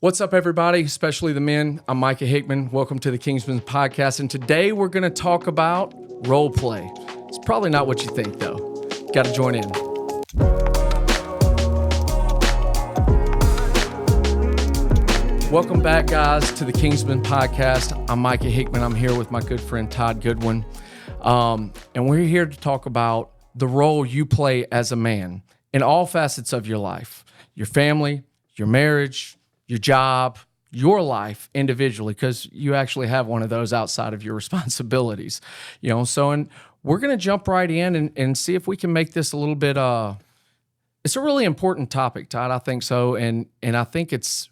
What's up, everybody, especially the men? I'm Micah Hickman. Welcome to the Kingsman podcast. And today we're going to talk about role play. It's probably not what you think, though. Got to join in. Welcome back, guys, to the Kingsman podcast. I'm Micah Hickman. I'm here with my good friend, Todd Goodwin. And we're here to talk about the role you play as a man in all facets of your life, your family, your marriage, your job, your life individually, because you actually have one of those outside of your responsibilities, and we're going to jump right in and see if we can make this a little bit, it's a really important topic, Todd. I think so. And I think it's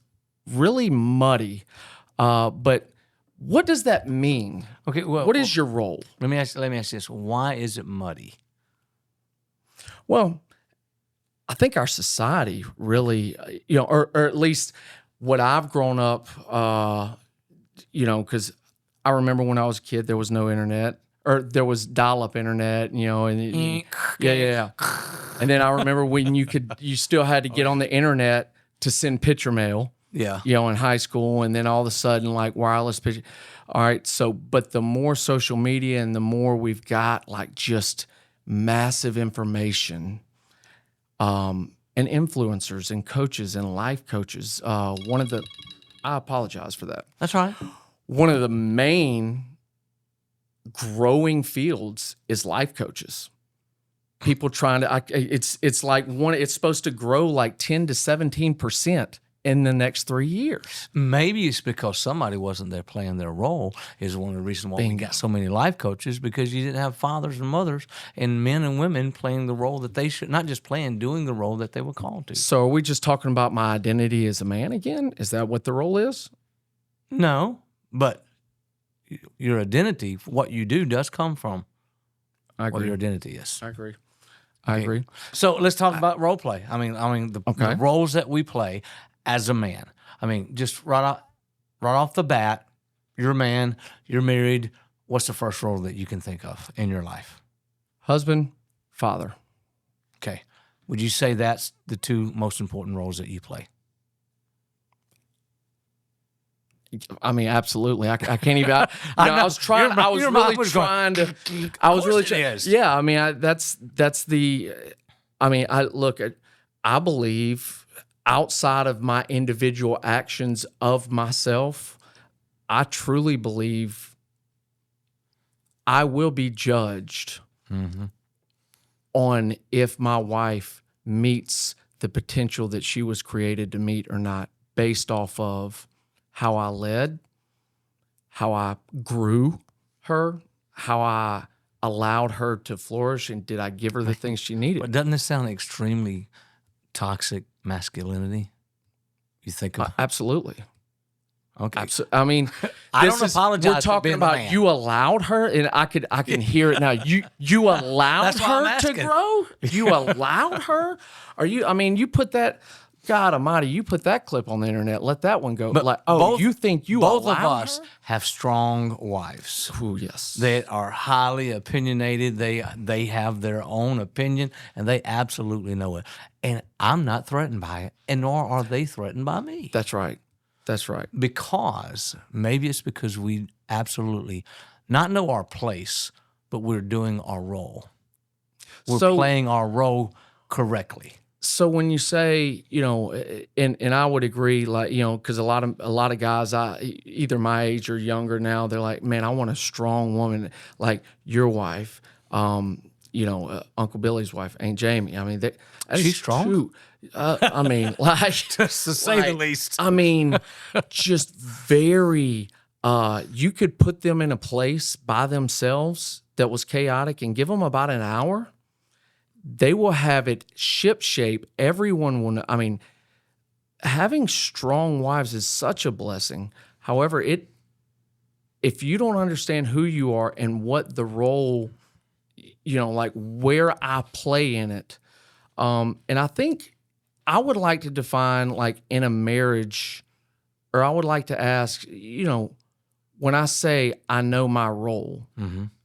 really muddy, but what does that mean? Okay. Well, what is your role? Let me ask you this. Why is it muddy? Well, I think our society really, or at least what I've grown up, because I remember when I was a kid, there was no internet, or there was dial-up internet, and yeah. And then I remember when you still had to get on the internet to send picture mail, in high school, and then all of a sudden, like wireless picture. All right, but the more social media and the more we've got, like, just massive information, and influencers and coaches and life coaches. I apologize for that. That's right. One of the main growing fields is life coaches. People trying to, it's like it's supposed to grow like 10 to 17% in the next 3 years. Maybe it's because somebody wasn't there playing their role is one of the reasons why we got so many life coaches, because you didn't have fathers and mothers and men and women playing the role that they should, not just playing, doing the role that they were called to. So are we just talking about my identity as a man again? Is that what the role is? No, but your identity, what you do, does come from what your identity is. I agree. I agree. So let's talk about role play. The roles that we play as a man. Just right off the bat, you're a man, you're married. What's the first role that you can think of in your life? Husband, father. Okay. Would you say that's the two most important roles that you play? Absolutely. I can't even. I was trying. I was really trying to. I was really trying. Yeah. That's the. I believe outside of my individual actions of myself, I truly believe I will be judged on if my wife meets the potential that she was created to meet or not, based off of how I led, how I grew her, how I allowed her to flourish, and did I give her the things she needed? But doesn't this sound extremely toxic masculinity? You think of absolutely. Okay. I don't apologize. We're talking about you allowed her, and I can hear it now. You allowed her to grow. You allowed her. You put that. God Almighty, you put that clip on the internet. Let that one go. But you think both of us have strong wives? Oh, yes. They are highly opinionated. They have their own opinion, and they absolutely know it. And I'm not threatened by it, and nor are they threatened by me. That's right. Because maybe it's because we absolutely not know our place, but we're doing our role. We're playing our role correctly. So when you say, and I would agree, like, because a lot of guys, either my age or younger now, they're like, man, I want a strong woman like your wife, Uncle Billy's wife, Aunt Jamie. She's strong. True. To say the least. Just very. You could put them in a place by themselves that was chaotic and give them about an hour. They will have it ship-shape. Everyone will know. Having strong wives is such a blessing. However, if you don't understand who you are and what the role, like where I play in it, and I think I would like to define, like, in a marriage, or I would like to ask, when I say I know my role,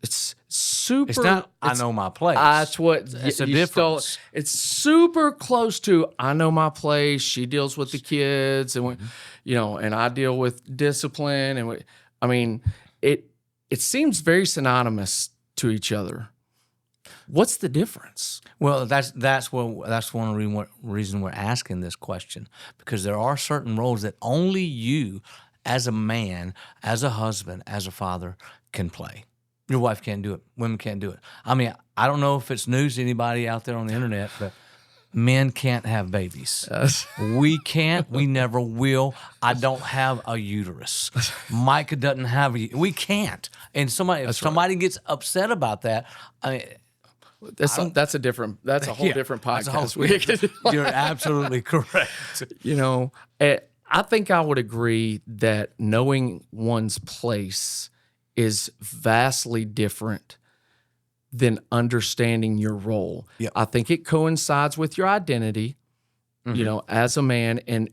it's super. It's not, I know my place. That's what it's a you difference. Stole. It's super close to, I know my place. She deals with the kids, and and I deal with discipline, and I mean, it seems very synonymous to each other. What's the difference? Well, that's one of the reason we're asking this question, because there are certain roles that only you, as a man, as a husband, as a father, can play. Your wife can't do it. Women can't do it. I mean, I don't know if it's news to anybody out there on the internet, but men can't have babies. We can't. We never will. I don't have a uterus. Micah doesn't have we can't. And if somebody gets upset about that, I mean, that's a whole different podcast. You're absolutely correct. I think I would agree that knowing one's place is vastly different than understanding your role. Yep. I think it coincides with your identity, as a man, and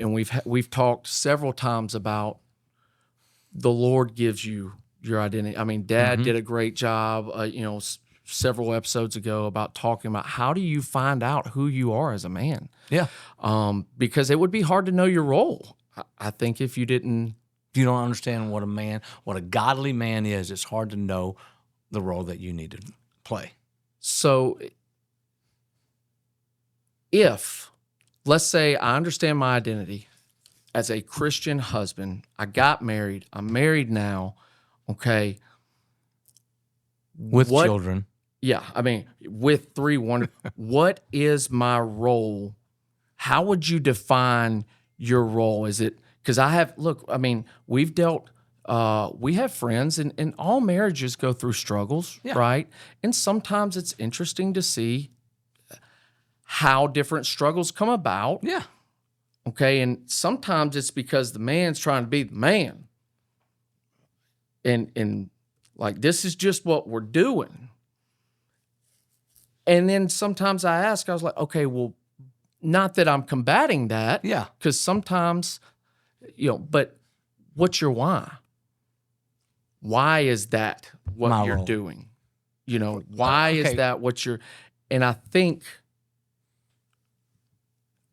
we've talked several times about the Lord gives you your identity. I mean, Dad did a great job, several episodes ago about talking about how do you find out who you are as a man? Yeah. Because it would be hard to know your role. I think if you didn't. If you don't understand what a godly man is, it's hard to know the role that you need to play. So if, let's say I understand my identity as a Christian husband, I got married, I'm married now, okay. With children. Yeah, I mean, with 3 what is my role? How would you define your role? Is it, because we have friends, and all marriages go through struggles, right? And sometimes it's interesting to see how different struggles come about. Yeah. Okay, and sometimes it's because the man's trying to be the man. And like, this is just what we're doing. And then sometimes I was like, okay, well, not that I'm combating that. Yeah. Because sometimes, but what's your why? Why is that what you're doing? Why is that what you're, and I think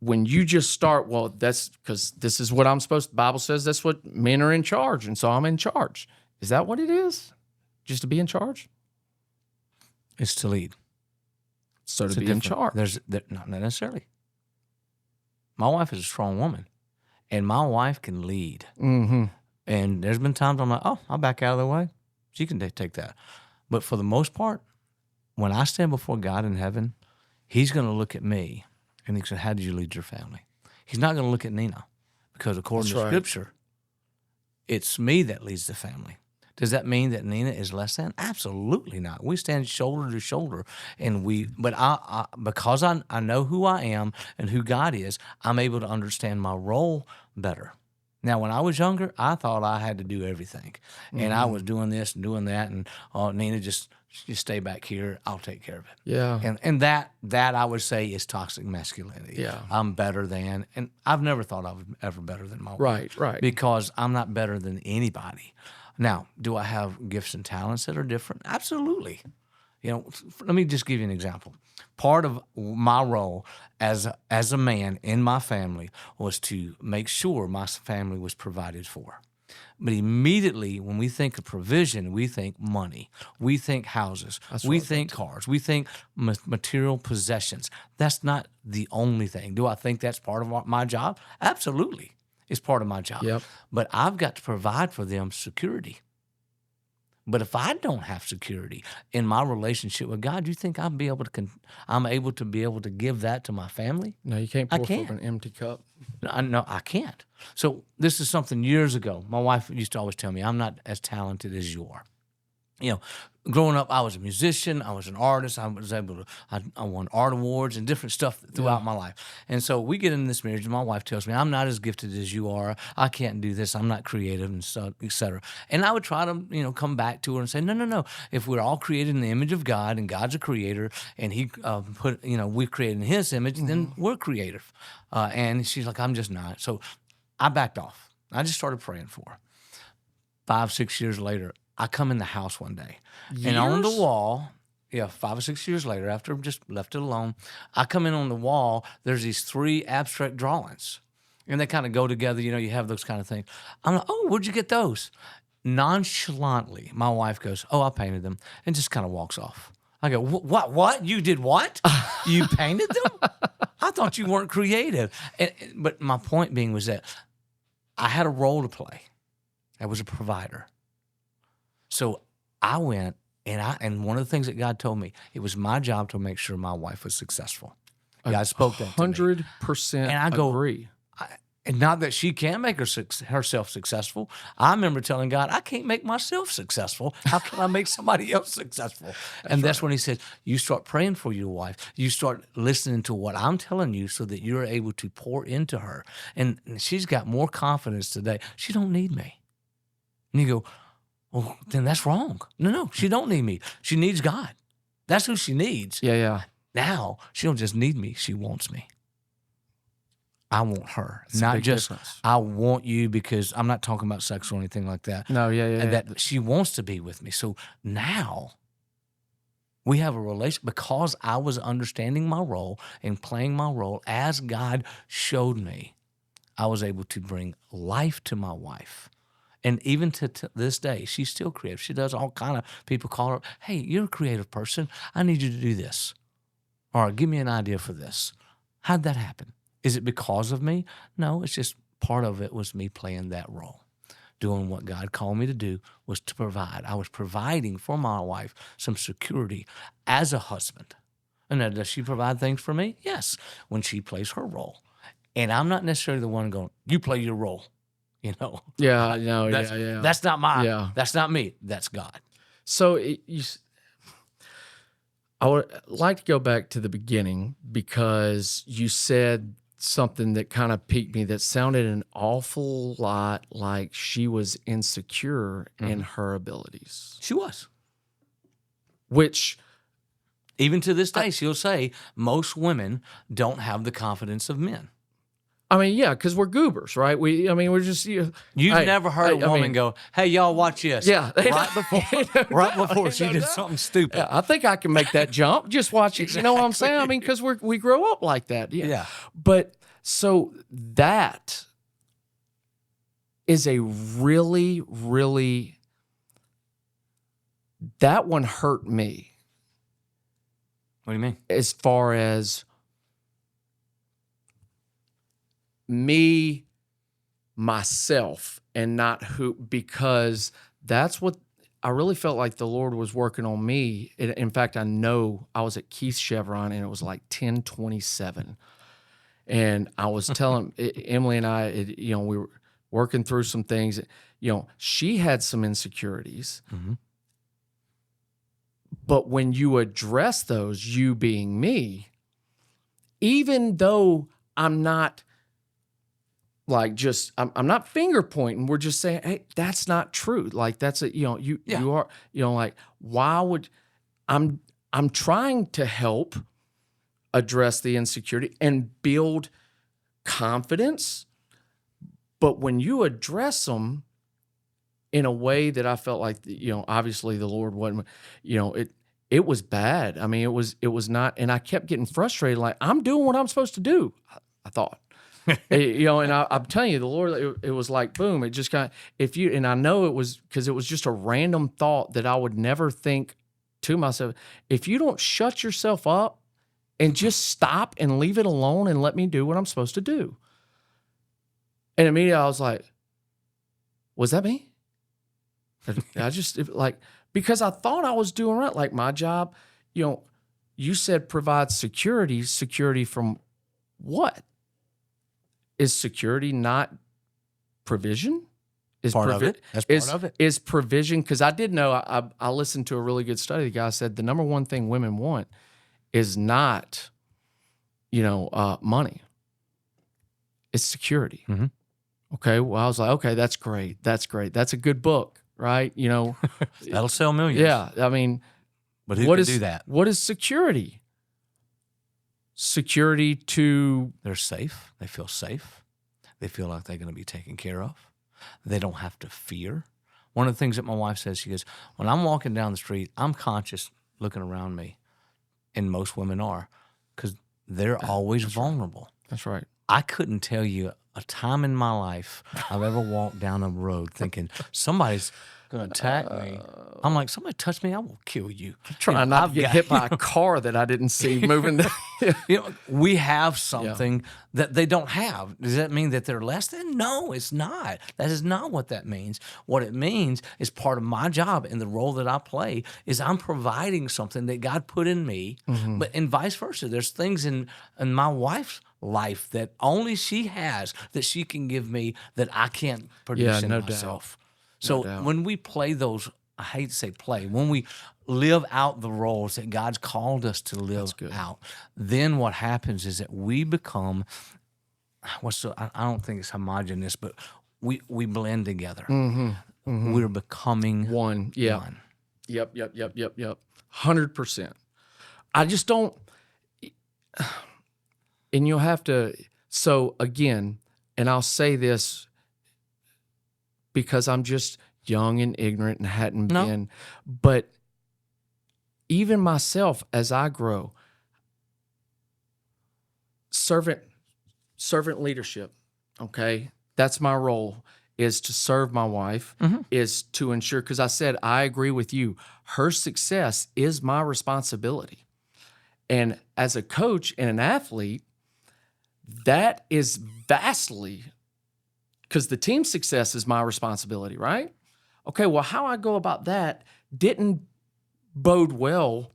when you just start, well, that's because this is what I'm supposed to, the Bible says that's what men are in charge, and so I'm in charge. Is that what it is? Just to be in charge? It's to lead. So to be in charge. Not necessarily. My wife is a strong woman, and my wife can lead. Mm-hmm. And there's been times I'm like, oh, I'll back out of the way. She can take that. But for the most part, when I stand before God in heaven, he's going to look at me and he said, how did you lead your family? He's not going to look at Nina, because according to Scripture, it's me that leads the family. Does that mean that Nina is less than? Absolutely not. We stand shoulder to shoulder, but because I know who I am and who God is, I'm able to understand my role better. Now, when I was younger, I thought I had to do everything, and I was doing this and doing that, and Nina, just stay back here. I'll take care of it. Yeah, and that I would say is toxic masculinity. Yeah, I'm better than, and I've never thought I was ever better than my wife. Right. Because I'm not better than anybody. Now, do I have gifts and talents that are different? Absolutely. Let me just give you an example. Part of my role as a man in my family was to make sure my family was provided for. But immediately when we think of provision, we think money, we think houses, we think cars, we think material possessions. That's not the only thing. Do I think that's part of my job? Absolutely. It's part of my job. Yep. But I've got to provide for them security. But if I don't have security in my relationship with God, do you think I'm able to give that to my family? No, you can't pour from an empty cup. No, I can't. So this is something years ago. My wife used to always tell me, I'm not as talented as you are. Growing up, I was a musician. I was an artist. I won art awards and different stuff throughout my life. And so we get in this marriage, and my wife tells me, I'm not as gifted as you are. I can't do this. I'm not creative, and so, et cetera. And I would try to, come back to her and say, no. If we're all created in the image of God, and God's a creator, and he we're created in his image, then we're creative. And she's like, I'm just not. So I backed off. I just started praying for her. 5-6 years later, I come in the house one day, and on the Years? wall, 5 or 6 years later, after I've just left it alone, I come in on the wall. There's these 3 abstract drawings, and they kind of go together. You have those kind of things. I'm like, oh, where'd you get those? Nonchalantly, my wife goes, oh, I painted them, and just kind of walks off. I go, what? You did what? You painted them? I thought you weren't creative. But my point being was that I had a role to play. I was a provider. So I went, and one of the things that God told me, it was my job to make sure my wife was successful. God spoke that to me. 100% And I go, agree. And not that she can't make herself successful. I remember telling God, I can't make myself successful. How can I make somebody else successful? That's when he said, you start praying for your wife. You start listening to what I'm telling you so that you're able to pour into her. And she's got more confidence today. She don't need me. And you go, well, then that's wrong. No, she don't need me. She needs God. That's who she needs. Yeah. Now, she don't just need me. She wants me. I want her, It's a not big just difference. I want you, because I'm not talking about sex or anything like that. No, yeah. And that she wants to be with me. So now we have a relationship because I was understanding my role and playing my role as God showed me. I was able to bring life to my wife. And even to this day, she's still creative. She does all kind of, people call her, hey, you're a creative person. I need you to do this. Or give me an idea for this. How'd that happen? Is it because of me? No, it's just part of it was me playing that role. Doing what God called me to do was to provide. I was providing for my wife some security as a husband. And now, does she provide things for me? Yes, when she plays her role. And I'm not necessarily the one going, you play your role. Yeah, no, yeah. That's not me. That's God. So I would like to go back to the beginning because you said something that kind of piqued me that sounded an awful lot like she was insecure in her abilities. She was. Which, even to this day, she'll say most women don't have the confidence of men. I mean, yeah, because we're goobers, right? We're just You've never heard a woman go, "Hey, y'all, watch this." Yeah, right before she did something stupid. Yeah, I think I can make that jump. Just watch it. Exactly. You know what I'm saying? I mean, because we grow up like that. Yeah. But so that is a really, really, that one hurt me. What do you mean? As far as me, myself, and not who, because that's what I really felt like the Lord was working on me. In fact, I know I was at Keith's Chevron and it was like 10:27. And I was telling Emily and I, we were working through some things. She had some insecurities. Mm-hmm. But when you address those, you being me, even though I'm not like I'm not finger pointing. We're just saying, hey, that's not true. Like that's you are, like, why would I'm trying to help address the insecurity and build confidence. But when you address them in a way that I felt like, obviously the Lord wasn't, it was bad. I mean, it was not, and I kept getting frustrated. Like, I'm doing what I'm supposed to do, I thought. And I'm telling you, the Lord, it was like, boom, it just kind of, and I know it was because it was just a random thought that I would never think to myself, if you don't shut yourself up and just stop and leave it alone and let me do what I'm supposed to do. And immediately I was like, was that me? I just because I thought I was doing right. Like my job, you said provide security from what? Is security not provision? Is part of it. That's part of it. Is provision, because I did know, I listened to a really good study. The guy said the number one thing women want is not, money. It's security. Mm-hmm. Okay, well, I was like, okay, that's great. That's a good book, right? That'll sell millions. Yeah, I mean, but who can do that? What is security? Security to... They're safe. They feel safe. They feel like they're going to be taken care of. They don't have to fear. One of the things that my wife says, she goes, when I'm walking down the street, I'm conscious looking around me, and most women are, because they're always vulnerable. That's right. I couldn't tell you a time in my life I've ever walked down a road thinking somebody's going to attack me. I'm like, somebody touch me, I will kill you. Trying not to get hit by a car that I didn't see moving. We have something that they don't have. Does that mean that they're less than? No, it's not. That is not what that means. What it means is part of my job and the role that I play is I'm providing something that God put in me, but and vice versa. There's things in my wife's life that only she has that she can give me that I can't produce in myself. So when we play those, I hate to say play, when we live out the roles that God's called us to live out, then what happens is that we become, I don't think it's homogenous, but we blend together. We're becoming one. Yeah. One. Yep. 100%. I just don't, and you'll have to, so again, and I'll say this because I'm just young and ignorant and hadn't been, but even myself as I grow, servant leadership, okay? That's my role, is to serve my wife, is to ensure, because I said, I agree with you, her success is my responsibility. And as a coach and an athlete, that is vastly, because the team's success is my responsibility, right? Okay, well, how I go about that didn't bode well.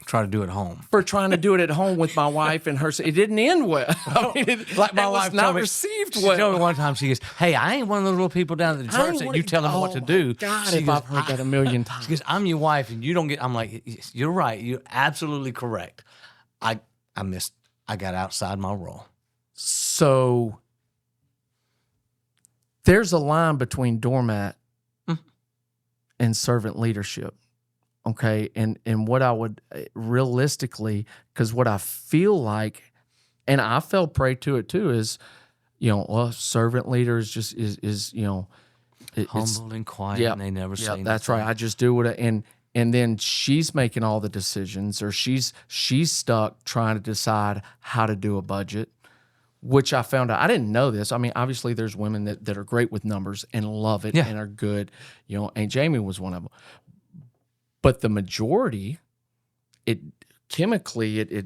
Try to do it at home. For trying to do it at home with my wife and her. It didn't end well. I mean, like my wife was not received well. She told me one time, she goes, hey, I ain't one of those little people down at the church that you tell them what to do. God, if I've heard that a million times. She goes, I'm your wife and you don't get, I'm like, you're right. You're absolutely correct. I got outside my role. So there's a line between doormat and servant leadership. Okay. And what I would realistically, because what I feel like, and I fell prey to it too, is, servant leader is just, is humble and quiet and they never say anything. That's right. I just do and then she's making all the decisions, or she's stuck trying to decide how to do a budget, which I found out. I didn't know this. I mean, obviously there's women that are great with numbers and love it and are good. Aunt Jamie was one of them. But the majority, chemically,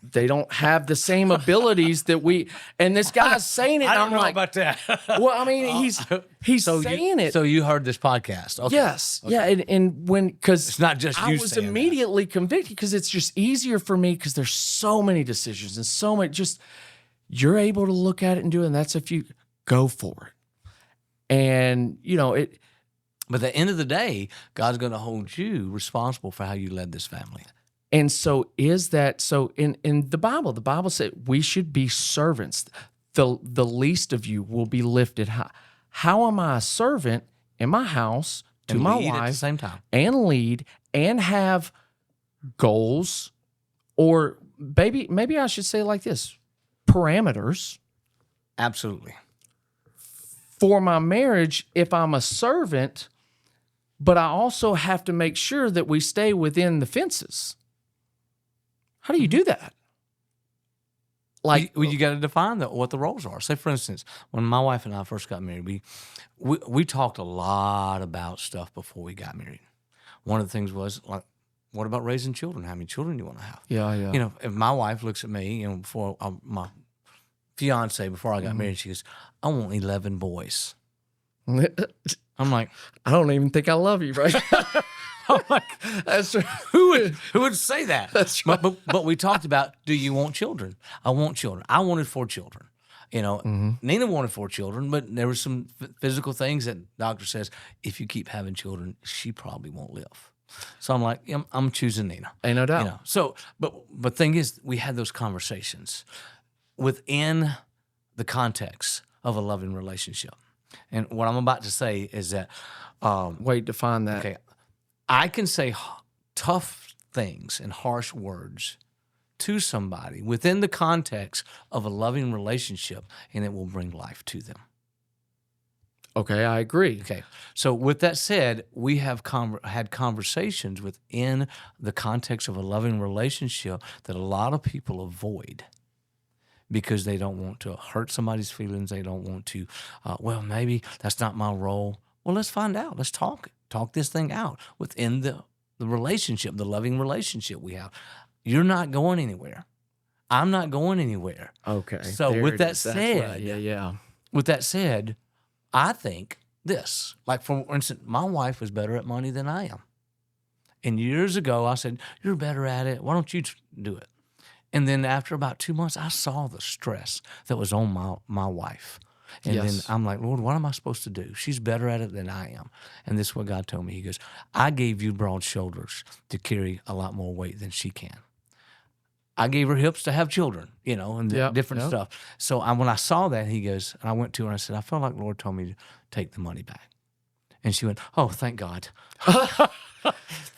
they don't have the same abilities that we. And this guy's saying it. I and don't I'm know like, about that. Well, I mean, he's saying it. So you heard this podcast? Okay. Yes, okay. Yeah, and because it's not just you. I was immediately convicted because it's just easier for me because there's so many decisions and so much. Just you're able to look at it and do it. And that's if you go for it. And it. But at the end of the day, God's going to hold you responsible for how you led this family. And so in the Bible said we should be servants. The least of you will be lifted high. How am I a servant in my house to my wife at the same time, and lead and have goals, or maybe I should say it like this, parameters. Absolutely. For my marriage, if I'm a servant, but I also have to make sure that we stay within the fences. How do you do that? You got to define what the roles are. Say, for instance, when my wife and I first got married, we talked a lot about stuff before we got married. One of the things was, like, what about raising children? How many children do you want to have? Yeah. If my wife looks at me, before my fiance, before I got married, she goes, I want 11 boys. I'm like, I don't even think I love you, right? I'm like, that's true. Who would say that? That's right. But we talked about, do you want children? I want children. I wanted 4 children. Nina wanted 4 children, but there were some physical things that the doctor says, if you keep having children, she probably won't live. So I'm like, I'm choosing Nina. Ain't no doubt. So, but thing is, we had those conversations within the context of a loving relationship. And what I'm about to say is that, wait, define that. Okay, I can say tough things and harsh words to somebody within the context of a loving relationship, and it will bring life to them. Okay, I agree. Okay. So with that said, we have had conversations within the context of a loving relationship that a lot of people avoid because they don't want to hurt somebody's feelings. They don't want to, well, maybe that's not my role. Well, let's find out. Let's talk this thing out within the relationship, the loving relationship we have. You're not going anywhere. I'm not going anywhere. Okay. So there with it that is. That's said, right. Yeah. with that said, I think this, like for instance, my wife is better at money than I am. And years ago, I said, "You're better at it. Why don't you do it?" And then after about 2 months, I saw the stress that was on my wife. And then I'm like, "Lord, what am I supposed to do? She's better at it than I am." And this is what God told me. He goes, "I gave you broad shoulders to carry a lot more weight than she can. I gave her hips to have children, and different stuff." So when I saw that, he goes, and I went to her and I said, "I felt like the Lord told me to take the money back." And she went, "Oh, thank God."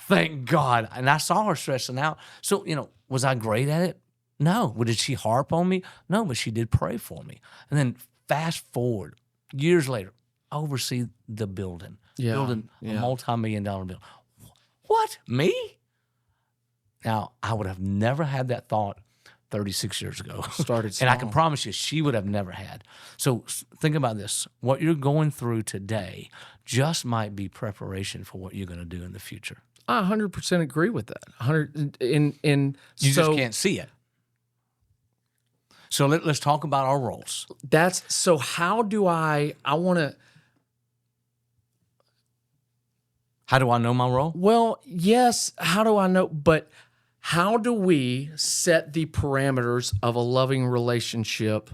Thank God. And I saw her stressing out. So, was I great at it? No. Well, did she harp on me? No, but she did pray for me. And then fast forward, years later, I oversee the building a multi-million-dollar building. What? Me? Now, I would have never had that thought 36 years ago. Started And I small. can promise you, she would have never had. So think about this. What you're going through today just might be preparation for what you're going to do in the future. I 100% agree with that. 100 You just can't see it. So let's talk about our roles. How do I want to, How do I know my role? well, yes, how do I know, but how do we set the parameters of a loving relationship?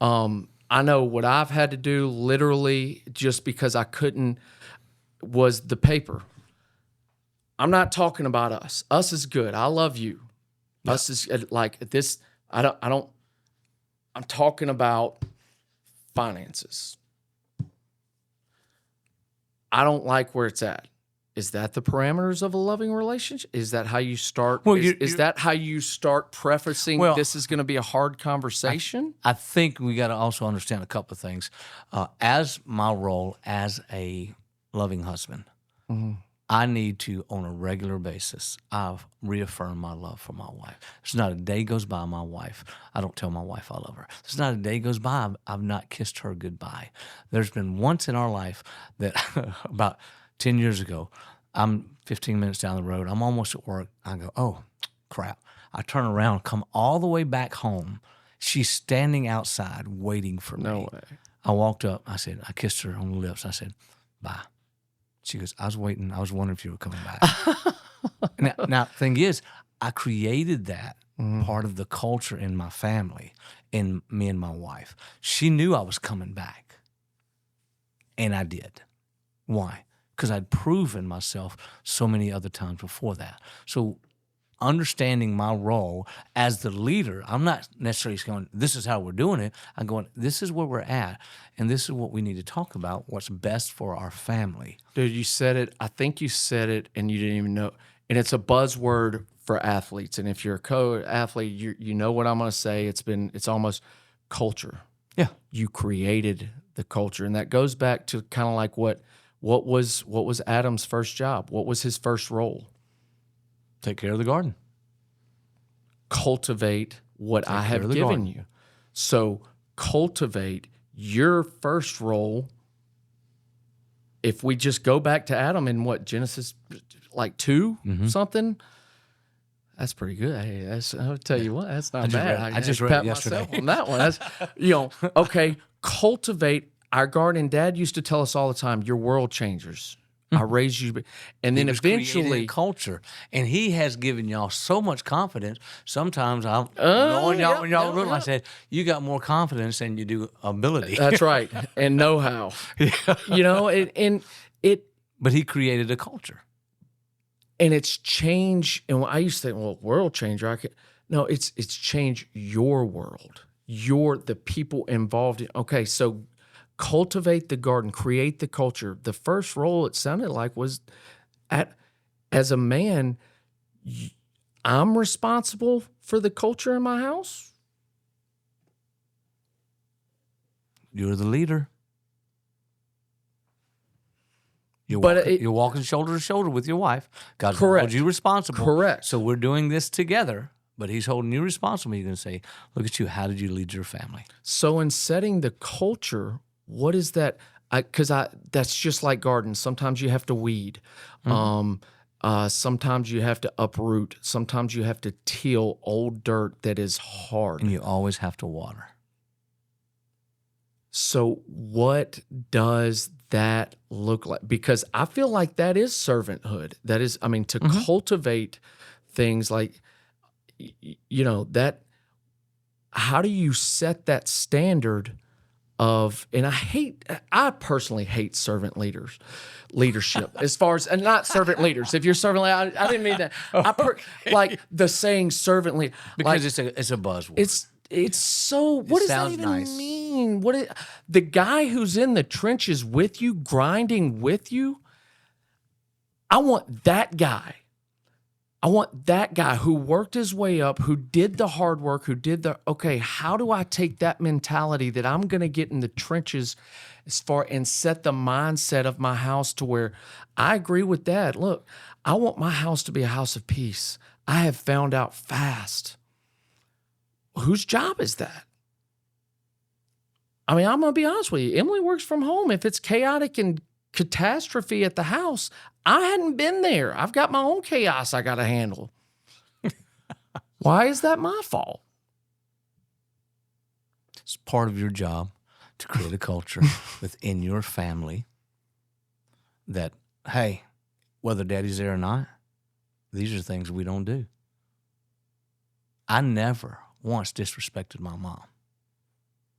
I know what I've had to do literally just because I couldn't was the paper. I'm not talking about us. Us is good. I love you. Yeah. Us is like this. I'm talking about finances. I don't like where it's at. Is that the parameters of a loving relationship? Is that how you start? Well, is that how you start prefacing this is going to be a hard conversation? I think we got to also understand a couple of things. As my role as a loving husband, I need to, on a regular basis, I've reaffirmed my love for my wife. There's not a day goes by my wife, I don't tell my wife I love her. There's not a day goes by I've not kissed her goodbye. There's been once in our life that about 10 years ago, I'm 15 minutes down the road, I'm almost at work, I go, oh, crap. I turn around, come all the way back home. She's standing outside waiting for me. No way. I walked up, I kissed her on the lips, I said, bye. She goes, I was waiting. I was wondering if you were coming back. Now, thing is, I created that part of the culture in my family, in me and my wife. She knew I was coming back, and I did. Why? Because I'd proven myself so many other times before that. So understanding my role as the leader, I'm not necessarily going, this is how we're doing it. I'm going, this is where we're at, and this is what we need to talk about, what's best for our family. Dude, you said it. I think you said it, and you didn't even know. And it's a buzzword for athletes. And if you're a co-athlete, you know what I'm going to say. It's almost culture. Yeah. You created the culture, and that goes back to kind of like what was Adam's first job? What was his first role? Take care of the garden. Cultivate what I have given you. So cultivate your first role. If we just go back to Adam in Genesis like 2 something, that's pretty good. Hey, I'll tell you what, that's not bad. I just read it yesterday. Myself on that one. That's, okay, cultivate. Our guardian dad used to tell us all the time, you're world changers. I raised you. And then eventually culture. And he has given y'all so much confidence. Sometimes knowing y'all when y'all were little, I said, you got more confidence than you do ability. That's right. And know-how. But he created a culture. And it's change. And I used to think, well, world changer. No, it's change your world. The people involved in. Okay, so cultivate the garden, create the culture. The first role, it sounded like, was as a man, I'm responsible for the culture in my house. You're the leader. You're walking shoulder to shoulder with your wife. God's held you responsible. Correct. So we're doing this together, but he's holding you responsible. You're going to say, look at you. How did you lead your family? So in setting the culture, what is that? Because that's just like gardens. Sometimes you have to weed. Sometimes you have to uproot. Sometimes you have to till old dirt that is hard. And you always have to water. So what does that look like? Because I feel like that is servanthood. That is, I mean, to cultivate things like, that, how do you set that standard of, and I personally hate servant leadership as far as, and not servant leaders. If you're servant leader, I didn't mean that. Like the saying servant leader. Because it's a buzzword. It's so, what does that even mean? The guy who's in the trenches with you, grinding with you, I want that guy. I want that guy who worked his way up, who did the hard work, okay, how do I take that mentality that I'm going to get in the trenches and set the mindset of my house to where I agree with that. Look, I want my house to be a house of peace. I have found out fast. Whose job is that? I mean, I'm going to be honest with you. Emily works from home. If it's chaotic and catastrophe at the house, I hadn't been there. I've got my own chaos I got to handle. Why is that my fault? It's part of your job to create a culture within your family that, hey, whether daddy's there or not, these are things we don't do. I never once disrespected my mom.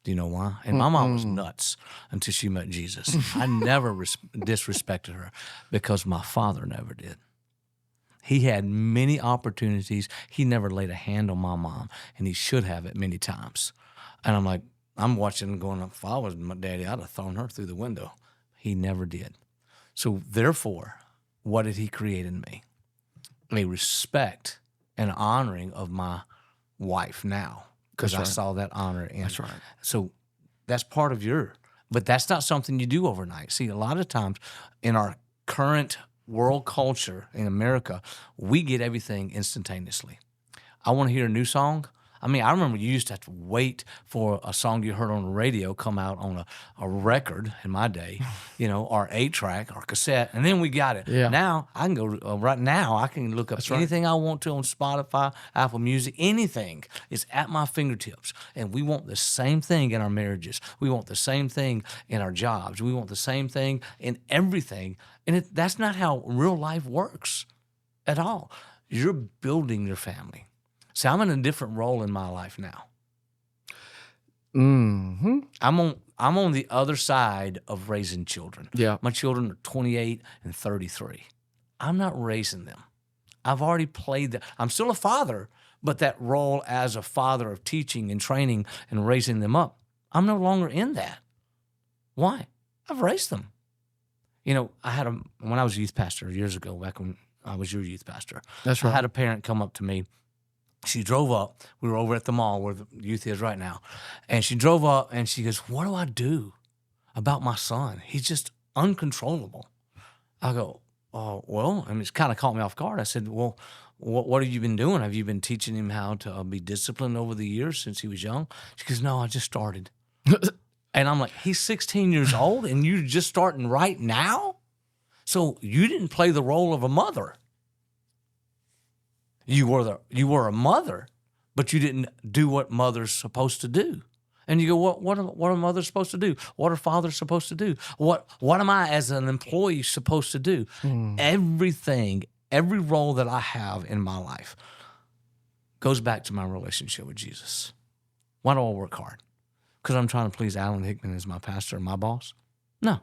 Do you know why? And my mom was nuts until she met Jesus. I never disrespected her because my father never did. He had many opportunities. He never laid a hand on my mom, and he should have it many times. And I'm like, I'm watching and going, if I was my daddy, I'd have thrown her through the window. He never did. So therefore, what did he create in me? A respect and honoring of my wife now, because I saw that honor in. That's right. So that's part of but that's not something you do overnight. See, a lot of times in our current world culture in America, we get everything instantaneously. I want to hear a new song. I mean, I remember you used to have to wait for a song you heard on the radio come out on a record in my day, or 8-track or cassette, and then we got it. Yeah. Now, I can go, right now, I can look up anything I want to on Spotify, Apple Music, anything. It's at my fingertips. And we want the same thing in our marriages. We want the same thing in our jobs. We want the same thing in everything. And that's not how real life works at all. You're building your family. So I'm in a different role in my life now. Mm-hmm. I'm on the other side of raising children. Yeah. My children are 28 and 33. I'm not raising them. I've already played that. I'm still a father, but that role as a father of teaching and training and raising them up, I'm no longer in that. Why? I've raised them. When I was a youth pastor years ago, back when I was your youth pastor, that's right. I had a parent come up to me. She drove up. We were over at the mall where the youth is right now. And she drove up and she goes, what do I do about my son? He's just uncontrollable. I go, oh, well, it's kind of caught me off guard. I said, well, what have you been doing? Have you been teaching him how to be disciplined over the years since he was young? She goes, no, I just started. And I'm like, he's 16 years old and you're just starting right now? So you didn't play the role of a mother. You were a mother, but you didn't do what mother's supposed to do. And you go, what are mothers supposed to do? What are fathers supposed to do? What am I as an employee supposed to do? Everything, every role that I have in my life goes back to my relationship with Jesus. Why do I work hard? Because I'm trying to please Alan Hickman as my pastor and my boss? No.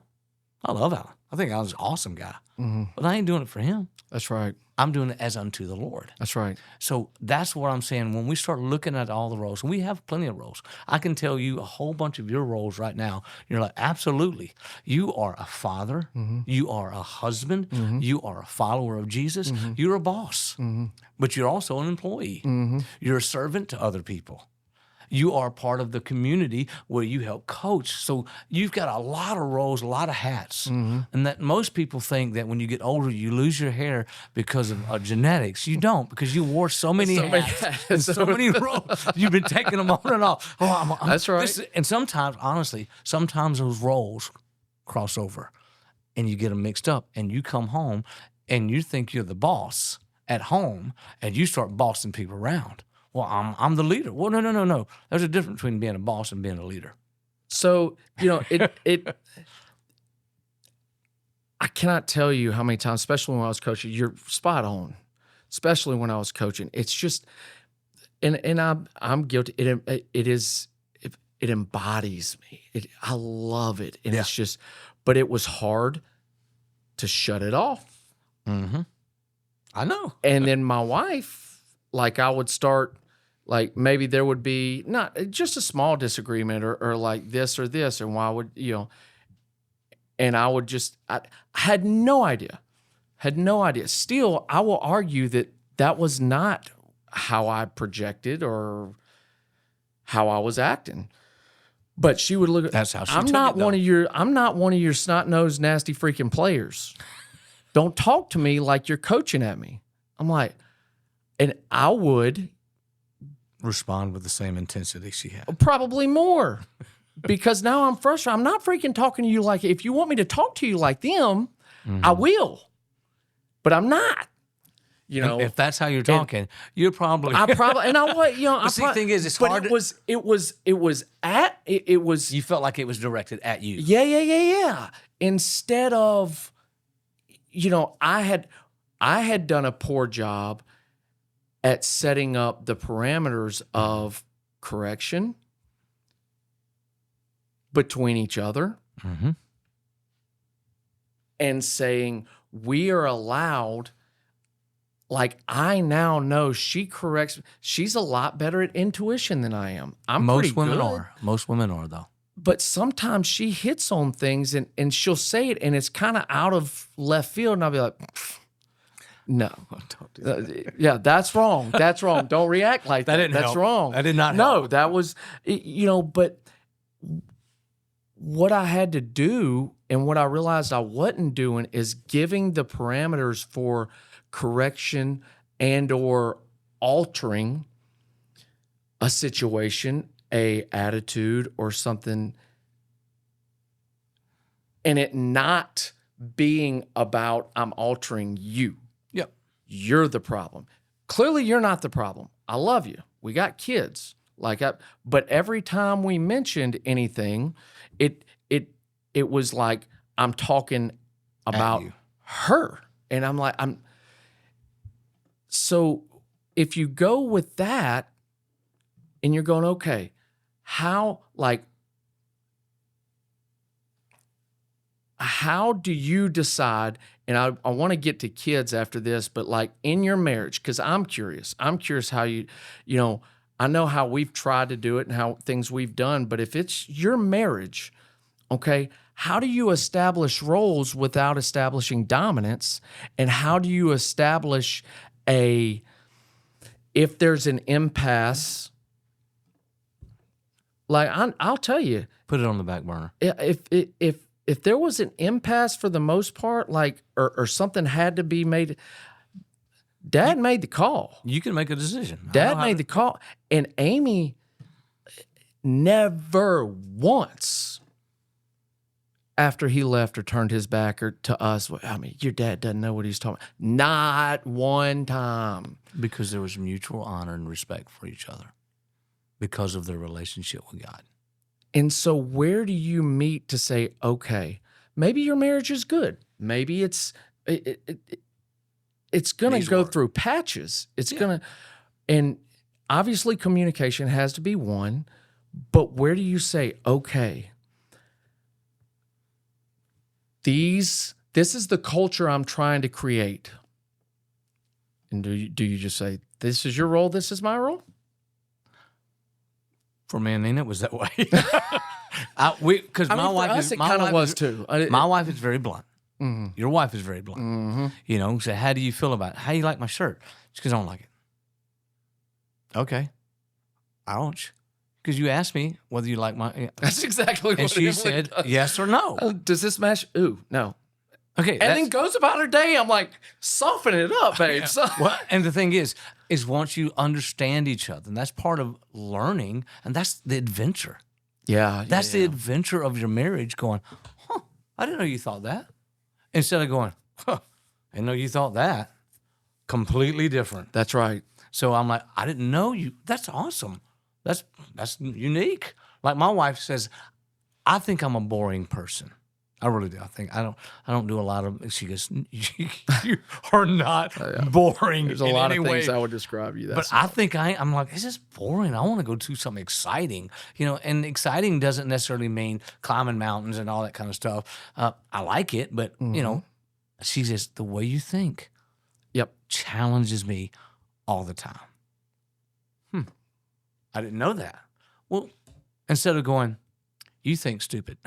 I love Alan. I think Alan's an awesome guy. Mm-hmm. But I ain't doing it for him. That's right. I'm doing it as unto the Lord. That's right. So that's what I'm saying. When we start looking at all the roles, and we have plenty of roles, I can tell you a whole bunch of your roles right now. You're like, absolutely. You are a father. Mm-hmm. You are a husband. Mm-hmm. You are a follower of Jesus. Mm-hmm. You're a boss. Mm-hmm. But you're also an employee. Mm-hmm. You're a servant to other people. You are part of the community where you help coach. So you've got a lot of roles, a lot of hats. And that most people think that when you get older, you lose your hair because of genetics. You don't, because you wore so many hats and so many roles. You've been taking them on and off. That's right. And sometimes, honestly, sometimes those roles cross over and you get them mixed up and you come home and you think you're the boss at home and you start bossing people around. Well, I'm the leader. Well, no. There's a difference between being a boss and being a leader. So, I cannot tell you how many times, especially when I was coaching, you're spot on, especially when I was coaching. It's just, and I'm guilty. It embodies me. I love it. And it's just, but it was hard to shut it off. Mm-hmm. I know. And then my wife, like I would start, like maybe there would be not just a small disagreement or like this or this, and why would, and I would just, I had no idea. Still, I will argue that was not how I projected or how I was acting. But she would look at, that's how she I'm took not it, one of your, I'm not one of your snot-nosed, nasty freaking players. Don't talk to me like you're coaching at me. I'm like, and I would respond with the same intensity she had. Probably more. Because now I'm frustrated. I'm not freaking talking to you like, if you want me to talk to you like them, I will. But I'm not. If that's how you're talking, you're probably. I probably, and I was, the thing is, it's but hard. It was. You felt like it was directed at you. Yeah. Instead of, I had done a poor job at setting up the parameters of correction between each other and saying we are allowed. Like, I now know she corrects. She's a lot better at intuition than I am. Most women are. Most women are, though. But sometimes she hits on things and she'll say it and it's kind of out of left field. And I'll be like, no. Don't do that. Yeah, that's wrong. That's wrong. Don't react like that. Didn't That's help. wrong. That did not No, help. that was, but what I had to do and what I realized I wasn't doing is giving the parameters for correction and or altering a situation, a attitude or something, and it not being about I'm altering you. Yep. You're the problem. Clearly you're not the problem. I love you. We got kids. But every time we mentioned anything, it was like I'm talking about her. And I'm like, so if you go with that and you're going, okay, how do you decide? And I want to get to kids after this, but like in your marriage, because I'm curious how I know how we've tried to do it and how things we've done, but if it's your marriage, okay, how do you establish roles without establishing dominance? And how do you establish if there's an impasse? Like I'll tell you, put it on the back burner. If there was an impasse for the most part, like or something had to be made, Dad made the call. You can make a decision. Dad made the call, and Amy never once, after he left or turned his back or to us, I mean, your dad doesn't know what he's talking about. Not one time. Because there was mutual honor and respect for each other because of their relationship with God. And so where do you meet to say, okay, maybe your marriage is good. Maybe it's going to go through patches. It's going to, and obviously communication has to be one, but where do you say, okay, this is the culture I'm trying to create. And do you just say, this is your role, this is my role? For me and Nina, it was that way. Because my wife is, my kind of wife was is, too. My wife is very blunt. Mm-hmm. Your wife is very blunt. Mm-hmm. So how do you feel about it? How do you like my shirt? She goes, I don't like it. Okay. I don't. Because you asked me whether you like my. That's exactly what And she Emily said does. yes or no. Does this match? Ooh, no. Okay. And then goes about her day. I'm like, soften it up, babe. Well, and the thing is once you understand each other, and that's part of learning, and that's the adventure. Yeah. That's the adventure of your marriage going, I didn't know you thought that. Instead of going, I didn't know you thought that. Completely different. That's right. So I'm like, I didn't know you. That's awesome. That's unique. Like my wife says, I think I'm a boring person. I really do. I don't do a lot of. She goes, you are not boring. There's a lot of things I would describe you. But I think I'm like, it's just boring. I want to go do something exciting, And exciting doesn't necessarily mean climbing mountains and all that kind of stuff. I like it, but she says the way you think, challenges me all the time. I didn't know that. Well, instead of going, you think stupid.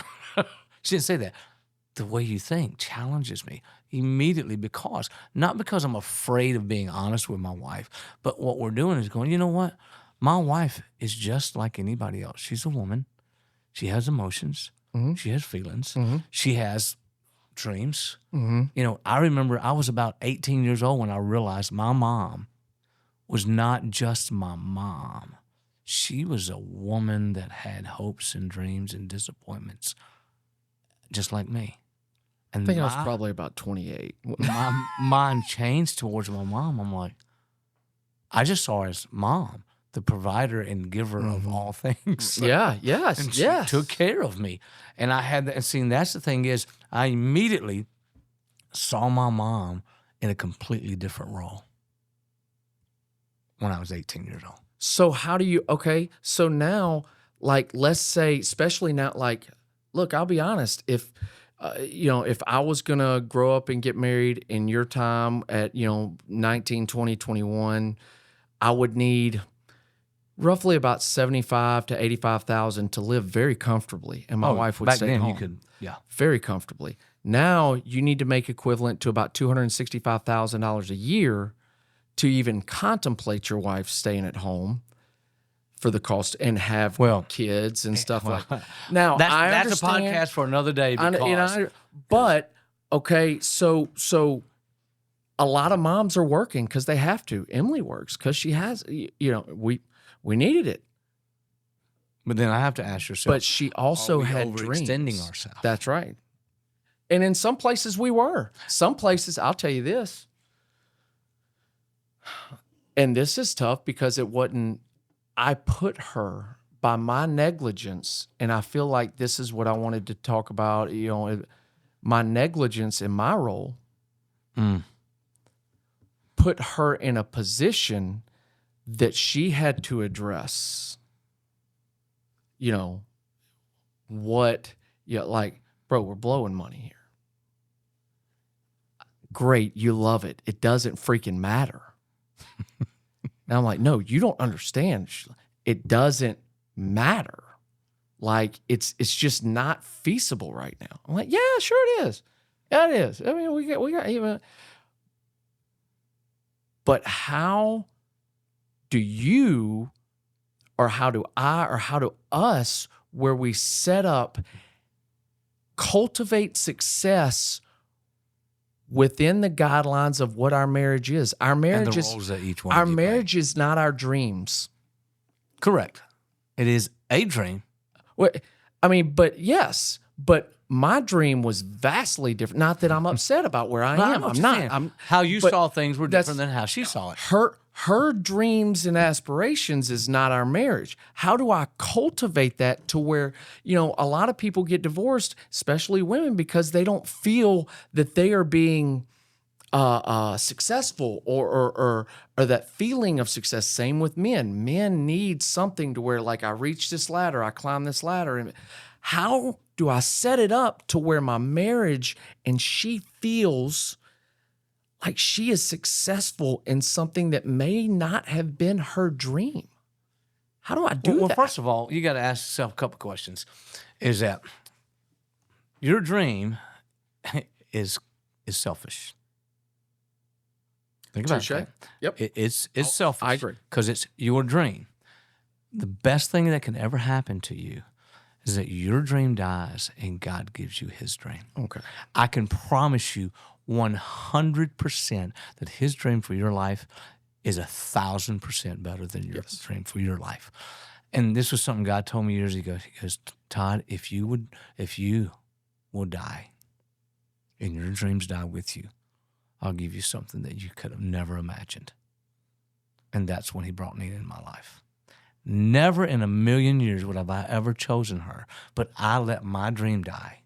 She didn't say that. The way you think challenges me immediately not because I'm afraid of being honest with my wife, but what we're doing is going, you know what? My wife is just like anybody else. She's a woman. She has emotions. Mm-hmm. She has feelings. Mm-hmm. She has dreams. Mm-hmm. I remember I was about 18 years old when I realized my mom was not just my mom. She was a woman that had hopes and dreams and disappointments, just like me. And I think I was probably about 28. My mind changed towards my mom. I'm like, I just saw her as mom, the provider and giver of all things. Yes. And she took care of me. And I had that. And see, that's the thing is, I immediately saw my mom in a completely different role when I was 18 years old. So how do you, so now, like, let's say, especially now, like, look, I'll be honest, if I was going to grow up and get married in your time at, 19, 20, 21, I would need roughly about 75 to 85,000 to live very comfortably. And my wife would stay home. You could, very comfortably. Now you need to make equivalent to about $265,000 a year to even contemplate your wife staying at home for the cost and have kids and stuff like that. Now, that's a podcast for another day. So a lot of moms are working because they have to. Emily works because she has, we needed it. But then I have to ask yourself. But she also had dreams. Overextending ourselves. That's right. And in some places we were. Some places, I'll tell you this, and this is tough because it wasn't, I put her by my negligence, and I feel like this is what I wanted to talk about, my negligence in my role put her in a position that she had to address, bro, we're blowing money here. Great, you love it. It doesn't freaking matter. And I'm like, no, you don't understand. It doesn't matter. Like, it's just not feasible right now. I'm like, yeah, sure it is. Yeah, it is. I mean, we got even. But how do you, or how do I, or how do us, where we set up, cultivate success within the guidelines of what our marriage is? Our marriage and the roles that each one our of you marriage play. is not our dreams. Correct. It is a dream. Well, I mean, but yes, but my dream was vastly different. Not that I'm upset about where I am. I'm not. How you saw things were different than how she saw it. Her dreams and aspirations is not our marriage. How do I cultivate that to where, a lot of people get divorced, especially women, because they don't feel that they are being successful or that feeling of success. Same with men. Men need something to where, like, I reach this ladder, I climb this ladder. And how do I set it up to where my marriage and she feels like she is successful in something that may not have been her dream? How do I do that? Well, first of all, you got to ask yourself a couple questions. Is that your dream is selfish? Think about it. Yep. It's selfish. I agree. Because it's your dream. the best thing that can ever happen to you is that your dream dies and God gives you his dream. Okay. I can promise you 100% that his dream for your life is 1,000% better than your dream for your life. And this was something God told me years ago. He goes, Todd, if you will die and your dreams die with you, I'll give you something that you could have never imagined. And that's when he brought Nina in my life. Never in a million years would have I ever chosen her, but I let my dream die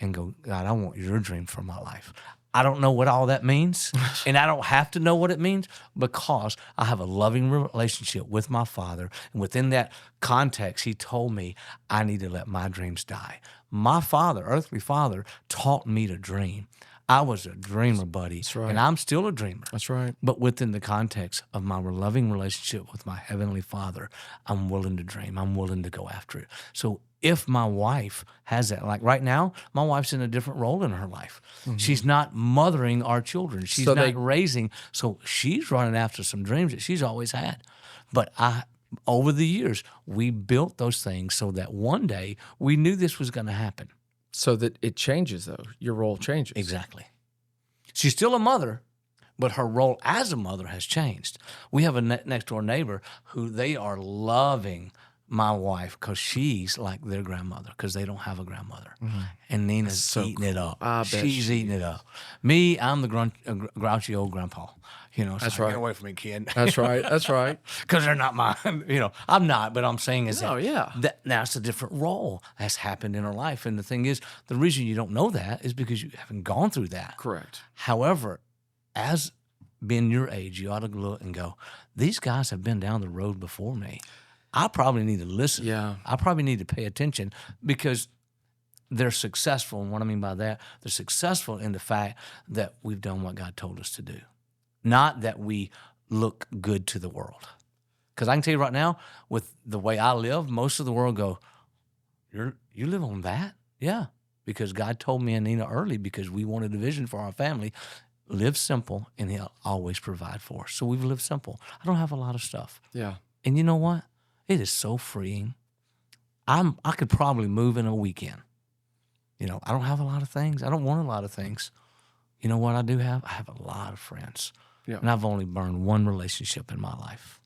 and go, God, I want your dream for my life. I don't know what all that means, and I don't have to know what it means because I have a loving relationship with my Father. And within that context, he told me I need to let my dreams die. My Father, earthly Father, taught me to dream. I was a dreamer, buddy, and I'm still a dreamer. That's right. But within the context of my loving relationship with my Heavenly Father, I'm willing to dream. I'm willing to go after it. So if my wife has that, like right now, my wife's in a different role in her life. Mm-hmm. She's not mothering our children. She's not raising. So she's running after some dreams that she's always had. But over the years, we built those things so that one day we knew this was going to happen. So that it changes, though. Your role changes. Exactly. She's still a mother, but her role as a mother has changed. We have a next-door neighbor who they are loving my wife because she's like their grandmother because they don't have a grandmother. Mm-hmm. And Nina's eating it up. She's eating it up. Me, I'm the grouchy old grandpa. You know, that's right. Get away from me, kid. That's right. That's right. Because they're not mine. You know, I'm not, but I'm saying is yeah. That's a different role that's happened in her life. And the thing is, the reason you don't know that is because you haven't gone through that. Correct. However, as being your age, you ought to look and go, these guys have been down the road before me. I probably need to listen. Yeah. I probably need to pay attention because they're successful. And what I mean by that, they're successful in the fact that we've done what God told us to do. Not that we look good to the world. Because I can tell you right now, with the way I live, most of the world go, you live on that? Yeah. Because God told me and Nina early because we wanted a vision for our family. Live simple and he'll always provide for us. So we've lived simple. I don't have a lot of stuff. Yeah. And you know what? It is so freeing. I could probably move in a weekend. You know, I don't have a lot of things. I don't want a lot of things. You know what I do have? I have a lot of friends. Yeah. And I've only burned one relationship in my life.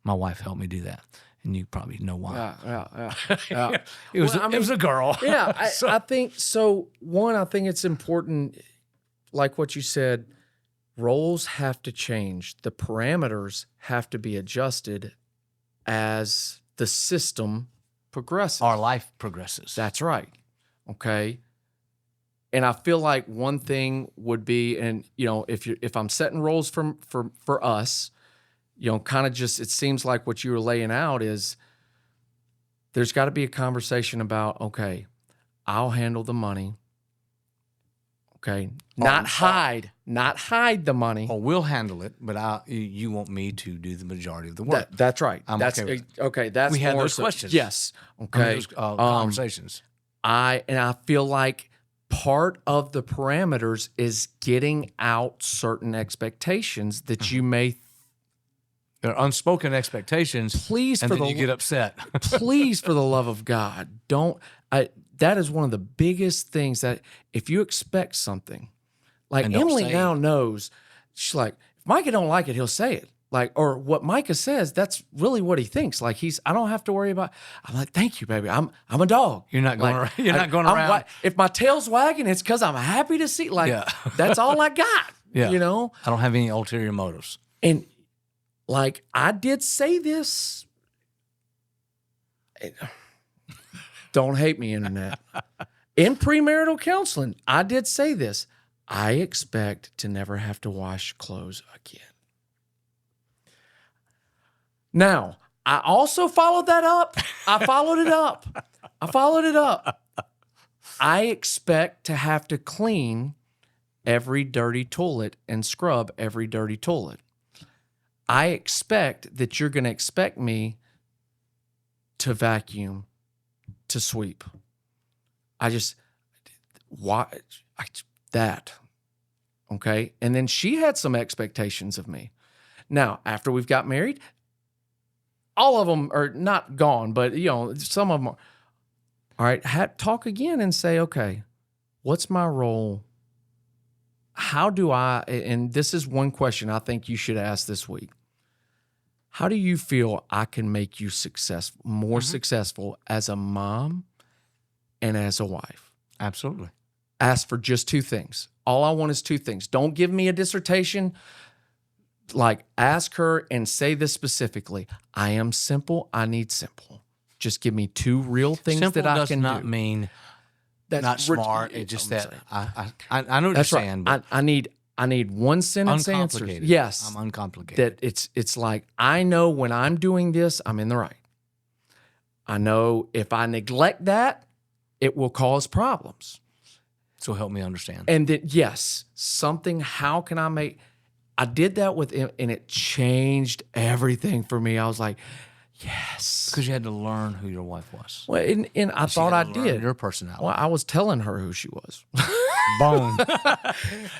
My wife helped me do that. And you probably know why. Yeah. It was a girl. Yeah, I think so. One, I think it's important, like what you said, roles have to change. The parameters have to be adjusted as the system progresses. Our life progresses. That's right. Okay. And I feel like one thing would be, and you know, if I'm setting roles for us, you know, kind of just, it seems like what you were laying out is there's got to be a conversation about, okay, I'll handle the money. Okay. Not hide the money. Oh, we'll handle it, but you want me to do the majority of the work. That's right. That's okay. That's we had those questions. Yes. Okay. Those, conversations. I feel like part of the parameters is getting out certain expectations that you may. They're unspoken expectations. Please, and then you get upset. Please, for the love of God, don't. That is one of the biggest things that if you expect something, like Emily now knows, she's like, if Micah don't like it, he'll say it. Like, or what Micah says, that's really what he thinks. Like I don't have to worry about. I'm like, thank you, baby. I'm a dog. You're not going around. You're not going around. If my tail's wagging, it's because I'm happy to see. Like, that's all I got. Yeah. You know, I don't have any ulterior motives. And like, I did say this. Don't hate me, internet. In premarital counseling, I did say this. I expect to never have to wash clothes again. Now, I also followed that up. I followed it up. I expect to have to clean every dirty toilet and scrub every dirty toilet. I expect that you're going to expect me to vacuum, to sweep. That. Okay? And then she had some expectations of me. Now, after we've got married, all of them are not gone, but some of them are. All right, talk again and say, okay, what's my role? How do I, and this is one question I think you should ask this week. How do you feel I can make you successful, more successful as a mom and as a wife? Absolutely. Ask for just 2 things. All I want is 2 things. Don't give me a dissertation. Like, ask her and say this specifically. I am simple. I need simple. Just give me 2 real things Simple that I does can not do. mean That's not smart. It's just that I know what That's you're right. saying. But I need one sentence answers. uncomplicated. Yes. I'm uncomplicated. That it's like, I know when I'm doing this, I'm in the right. I know if I neglect that, it will cause problems. So help me understand. And that, yes, how can I make, I did that with him and it changed everything for me. I was like, yes. Because you had to learn who your wife was. Well, and I thought I did. Your personality. Well, I was telling her who she was. Bone.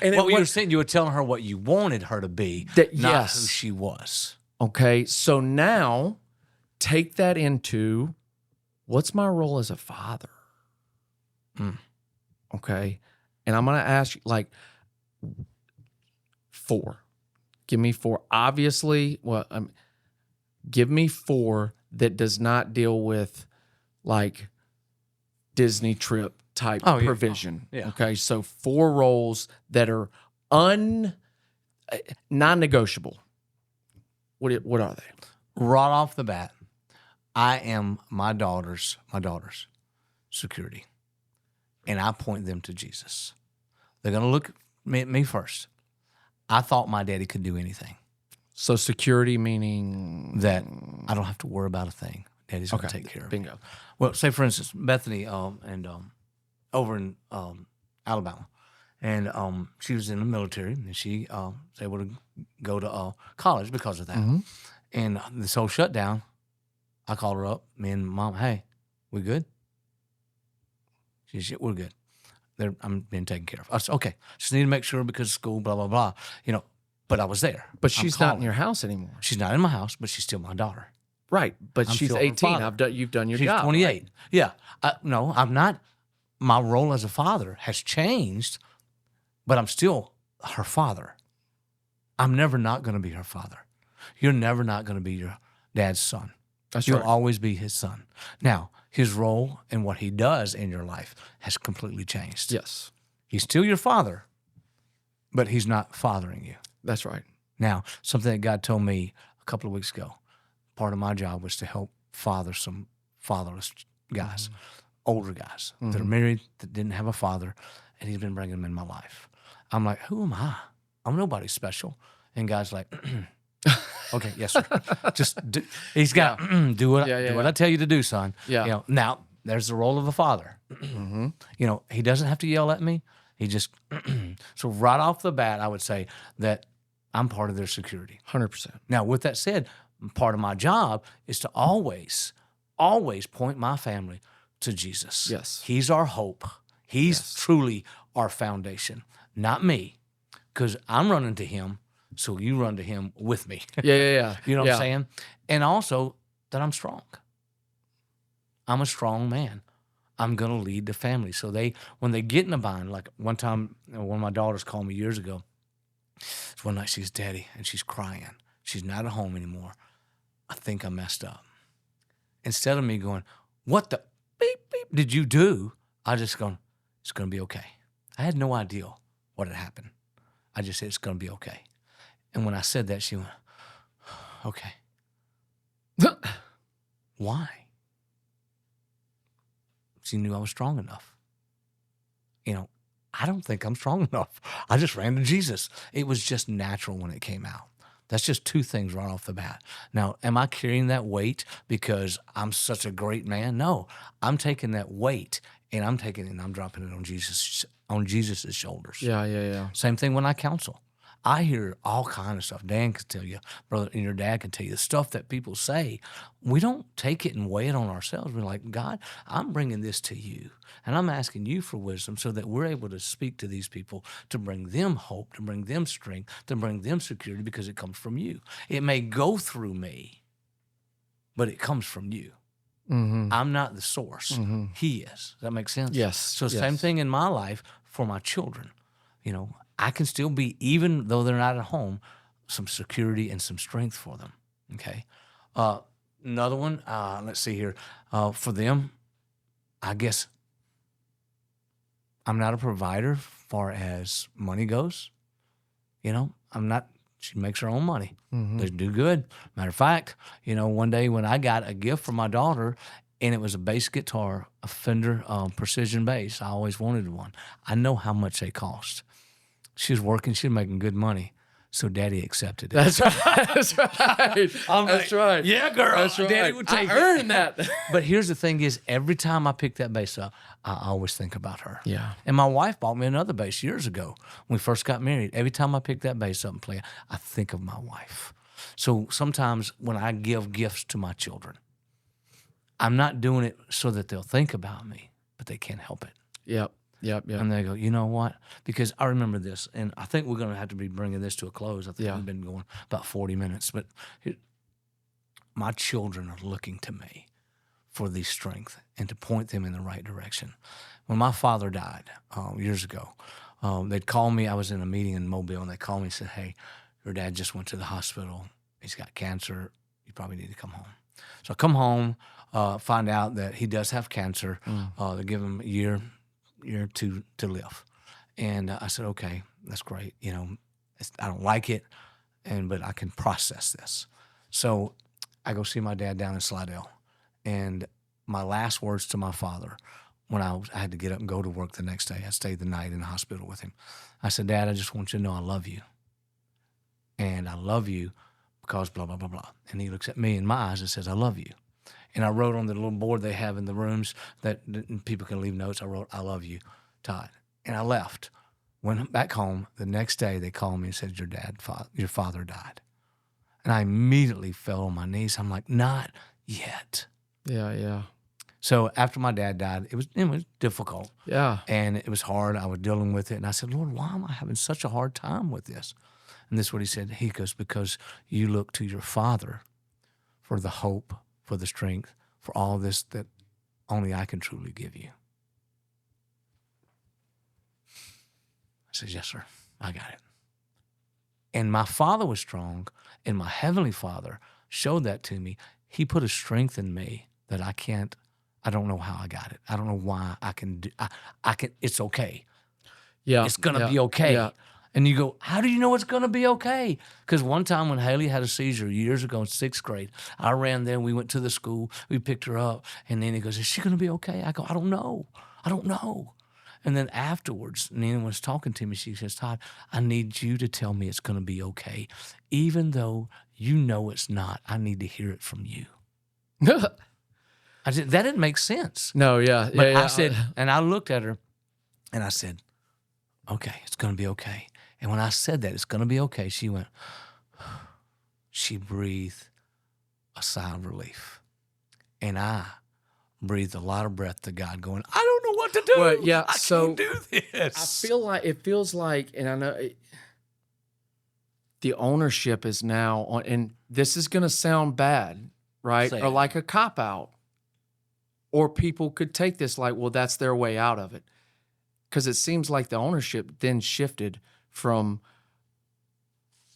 And What you were saying, you were telling her what you wanted her to be, not who she was. Okay, so now take that into, what's my role as a father? Okay, and I'm going to ask you, like, 4. Give me 4. Obviously, give me 4 that does not deal with, like, Disney trip type provision. Yeah. Okay, so 4 roles that are non-negotiable. What are they? Right off the bat, I am my daughter's security, and I point them to Jesus. They're going to look at me first. I thought my daddy could do anything. So security meaning that I don't have to worry about a thing. Daddy's going to take care of me. Bingo. Well, say for instance, Bethany and over in Alabama, and she was in the military, and she was able to go to college because of that. Mm-hmm. And this whole shutdown, I called her up, me and Mom, hey, we good? She said, we're good. I'm being taken care of. I said, okay, just need to make sure because of school, blah, blah, blah. But I was there. But she's not in your house anymore. She's not in my house, but she's still my daughter. Right, but she's 18. You've done your job. She's 28. Right? Yeah. No, I'm not. My role as a father has changed, but I'm still her father. I'm never not going to be her father. You're never not going to be your dad's son. You'll always be his son. Now, his role and what he does in your life has completely changed. Yes. He's still your father, but he's not fathering you. That's right. Now, something that God told me a couple of weeks ago, part of my job was to help father some fatherless guys, older guys that are married, that didn't have a father, and he's been bringing them in my life. I'm like, who am I? I'm nobody special. And God's like, okay, yes, sir. He's got, do what I tell you to do, son. Yeah. Now, there's the role of a father. He doesn't have to yell at me. He just, so right off the bat, I would say that I'm part of their security. 100%. Now, with that said, part of my job is to always point my family to Jesus. Yes. He's our hope. He's truly our foundation, not me, because I'm running to him, so you run to him with me. Yeah. You know what I'm saying? And also that I'm strong. I'm a strong man. I'm going to lead the family. So when they get in a bind, like one time, one of my daughters called me years ago. One night she's Daddy, and she's crying. She's not at home anymore. I think I messed up. Instead of me going, what the beep, beep did you do? I just gone, it's going to be okay. I had no idea what had happened. I just said, it's going to be okay. And when I said that, she went, okay. Why? She knew I was strong enough. I don't think I'm strong enough. I just ran to Jesus. It was just natural when it came out. That's just 2 things right off the bat. Now, am I carrying that weight because I'm such a great man? No, I'm taking that weight and I'm taking it and I'm dropping it on Jesus' shoulders. Yeah. Same thing when I counsel. I hear all kind of stuff. Dan can tell you, brother, and your dad can tell you the stuff that people say. We don't take it and weigh it on ourselves. We're like, God, I'm bringing this to you, and I'm asking you for wisdom so that we're able to speak to these people, to bring them hope, to bring them strength, to bring them security because it comes from you. It may go through me, but it comes from you. Mm-hmm. I'm not the source. Mm-hmm. He is. Does that make sense? Yes. So same thing in my life for my children. You know, I can still be, even though they're not at home, some security and some strength for them. Okay. Another one, let's see here. For them, I guess I'm not a provider as far as money goes. You know, I'm not. She makes her own money. Mm-hmm. They do good. Matter of fact, you know, one day when I got a gift for my daughter, and it was a bass guitar, a Fender Precision bass. I always wanted one. I know how much they cost. She was working. She was making good money. So Daddy accepted it. That's right. That's right. That's right. Yeah, girl. That's right. Daddy would take I earned that. But here's the thing is, every time I pick that bass up, I always think about her. Yeah. And my wife bought me another bass years ago when we first got married. Every time I pick that bass up and play it, I think of my wife. So sometimes when I give gifts to my children, I'm not doing it so that they'll think about me, but they can't help it. Yep. And they go, you know what? Because I remember this, and I think we're going to have to be bringing this to a close. I think we've been going about 40 minutes, but my children are looking to me for the strength and to point them in the right direction. When my father died years ago, they'd call me. I was in a meeting in Mobile, and they called me and said, hey, your dad just went to the hospital. He's got cancer. You probably need to come home. So I come home, find out that he does have cancer. They give him a year to live. And I said, okay, that's great. You know, I don't like it, but I can process this. So I go see my dad down in Slidell. And my last words to my father, when I had to get up and go to work the next day, I stayed the night in the hospital with him. I said, Dad, I just want you to know I love you. And I love you because blah, blah, blah, blah. And he looks at me in my eyes and says, I love you. And I wrote on the little board they have in the rooms that people can leave notes. I wrote, I love you, Todd. And I left. Went back home. The next day they called me and said, your father died. And I immediately fell on my knees. I'm like, not yet. Yeah. So after my dad died, it was difficult. Yeah. And it was hard. I was dealing with it. And I said, Lord, why am I having such a hard time with this? And this is what he said. He goes, because you look to your father for the hope, for the strength, for all this that only I can truly give you. I said, yes, sir, I got it. And my father was strong, and my heavenly Father showed that to me. He put a strength in me that I don't know how I got it. I don't know why I can do, I can, it's okay. Yeah. It's going to be okay. Yeah. And you go, how do you know it's going to be okay? Because one time when Haley had a seizure years ago in 6th grade, I ran there, we went to the school, we picked her up, and then he goes, is she going to be okay? I go, I don't know. And then afterwards, Nina was talking to me, she says, Todd, I need you to tell me it's going to be okay. Even though you know it's not, I need to hear it from you. I said, that didn't make sense. No, yeah. But yeah. I said, and I looked at her, and I said, okay, it's going to be okay. And when I said that, it's going to be okay, she went, she breathed a sigh of relief. And I breathed a lot of breath to God going, I don't know what to do. Well, yeah, I can't do this. It feels like, and I know the ownership is now on, and this is going to sound bad, right? Say or it. like a cop-out. Or people could take this like, well, that's their way out of it. Because it seems like the ownership then shifted from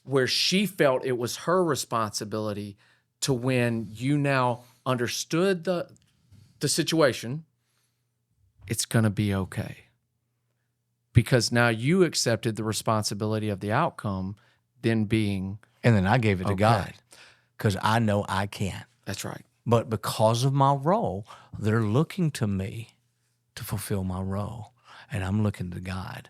where she felt it was her responsibility to when you now understood the situation, it's going to be okay. Because now you accepted the responsibility of the outcome, then being And then I gave it to okay. God because I know I can. That's right. But because of my role, they're looking to me to fulfill my role. And I'm looking to God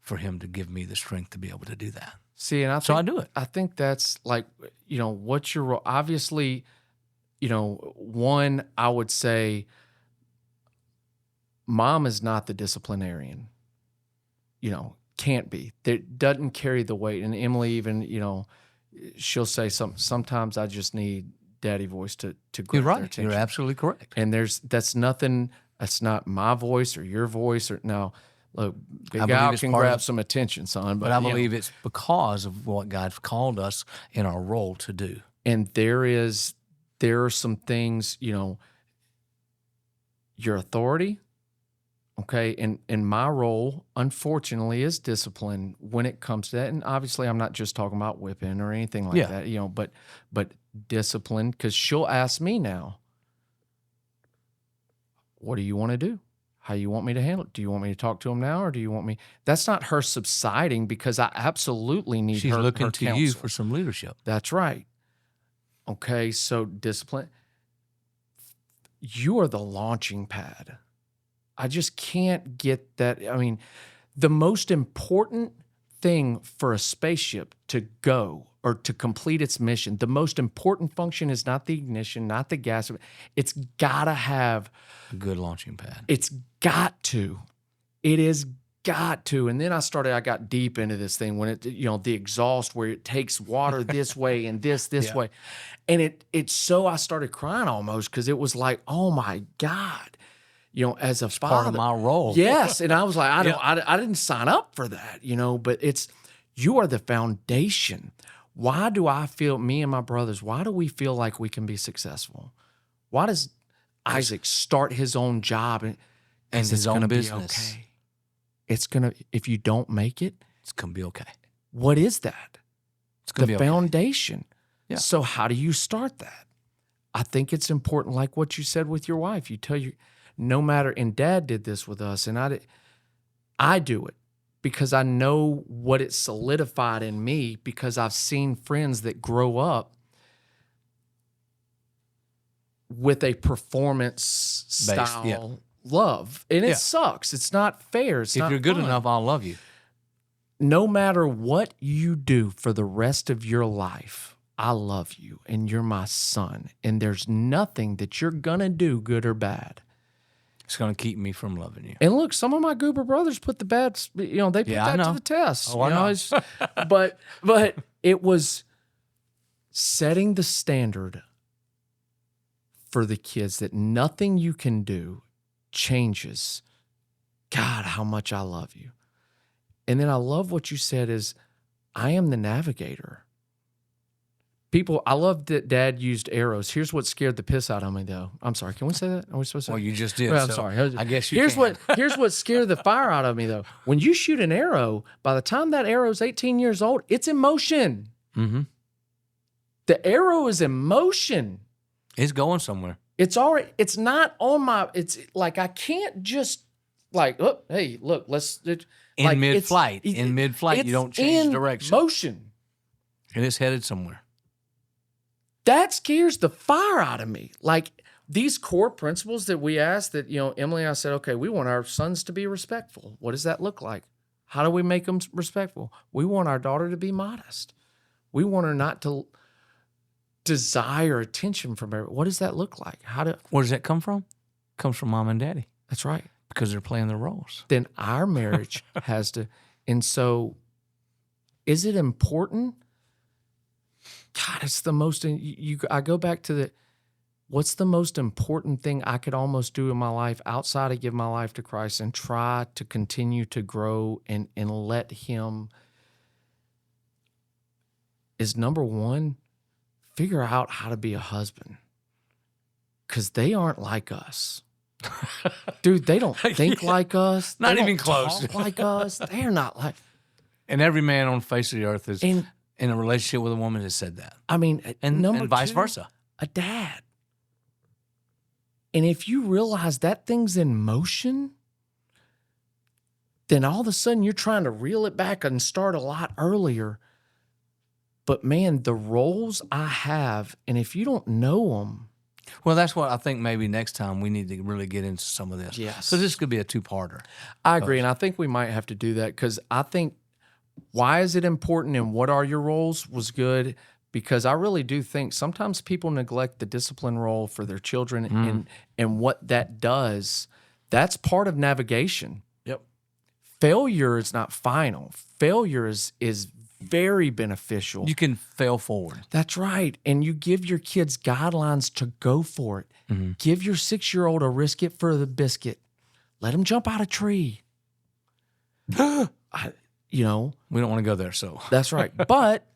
for him to give me the strength to be able to do that. See, and So I do it. I think that's like, what's your role? Obviously, one, I would say mom is not the disciplinarian, can't be. That doesn't carry the weight. And Emily even, she'll say sometimes I just need daddy voice to grab You're their right. attention. You're absolutely correct. And that's not my voice or your voice or no. Look, Big Al can grab some attention, son. But I believe it's because of what God's called us in our role to do. And there there are some things, your authority, okay, and my role, unfortunately, is discipline when it comes to that. And obviously, I'm not just talking about whipping or anything like that, but discipline, because she'll ask me now, what do you want to do? How you want me to handle it? Do you want me to talk to him now, or do you want me? That's not her subsiding, because I absolutely need She's her looking her to counsel. you for some leadership. That's right. Okay, so discipline. You are the launching pad. I just can't get that. I mean, the most important thing for a spaceship to go or to complete its mission, the most important function is not the ignition, not the gas. It's got to have A good launching pad. It's got to. It is got to. And then I got deep into this thing when the exhaust where it takes water this way and this way. And I started crying almost, because it was like, oh my God, as a father. Part of my role. Yes. And I was like, I didn't sign up for that, but you are the foundation. Why do I feel, me and my brothers, why do we feel like we can be successful? Why does Isaac start his own job and his own business? Okay. If you don't make it, It's going to be okay. what is that? It's going to The be okay. foundation. Yeah. So how do you start that? I think it's important, like what you said with your wife. You tell no matter, and Dad did this with us, and I do it because I know what it solidified in me, because I've seen friends that grow up with a performance style love. And it sucks. It's not fair. If you're good enough, I'll love you. No matter what you do for the rest of your life, I love you and you're my son. And there's nothing that you're going to do, good or bad. It's going to keep me from loving you. And look, some of my goober brothers put the bad, they put that to the test. Oh, I know. But it was setting the standard for the kids that nothing you can do changes, God, how much I love you. And then I love what you said is, I am the navigator. I love that Dad used arrows. Here's what scared the piss out of me, though. I'm sorry. Can we say that? Are we supposed to? Well, you just did. Well, I'm so sorry. I guess you here's can. Here's what scared the fire out of me, though. When you shoot an arrow, by the time that arrow's 18 years old, it's in motion. Mm-hmm. The arrow is in motion. It's going somewhere. It's already. It's not on my. It's like I can't just like. Oh, hey, look. Let's. In mid-flight, you don't change direction. Motion. And it's headed somewhere. That scares the fire out of me. Like these core principles that we asked, that, Emily and I said, okay, we want our sons to be respectful. What does that look like? How do we make them respectful? We want our daughter to be modest. We want her not to desire attention from everyone. What does that look like? Where does that come from? It comes from mom and daddy. That's right. Because they're playing their roles. Then our marriage has to. And so is it important? God, it's the most, I go back to what's the most important thing I could almost do in my life outside of give my life to Christ and try to continue to grow and let him, is number one, figure out how to be a husband. Because they aren't like us. Dude, they don't think like us. Not They even don't close. talk like us. They're not like. And every man on the face of the earth is in a relationship with a woman has said that. I mean, and vice versa. A dad. And if you realize that thing's in motion, then all of a sudden you're trying to reel it back and start a lot earlier. But man, the roles I have, and if you don't know them. Well, that's what I think maybe next time we need to really get into some of this. Yes. So this could be a two-parter. I agree. And I think we might have to do that, because I think, why is it important and what are your roles was good, because I really do think sometimes people neglect the discipline role for their children and what that does. That's part of navigation. Yep. Failure is not final. Failure is very beneficial. You can fail forward. That's right. And you give your kids guidelines to go for it. Mm-hmm. Give your 6-year-old a risk it for the biscuit. Let him jump out a tree. We don't want to go there, so. That's right. But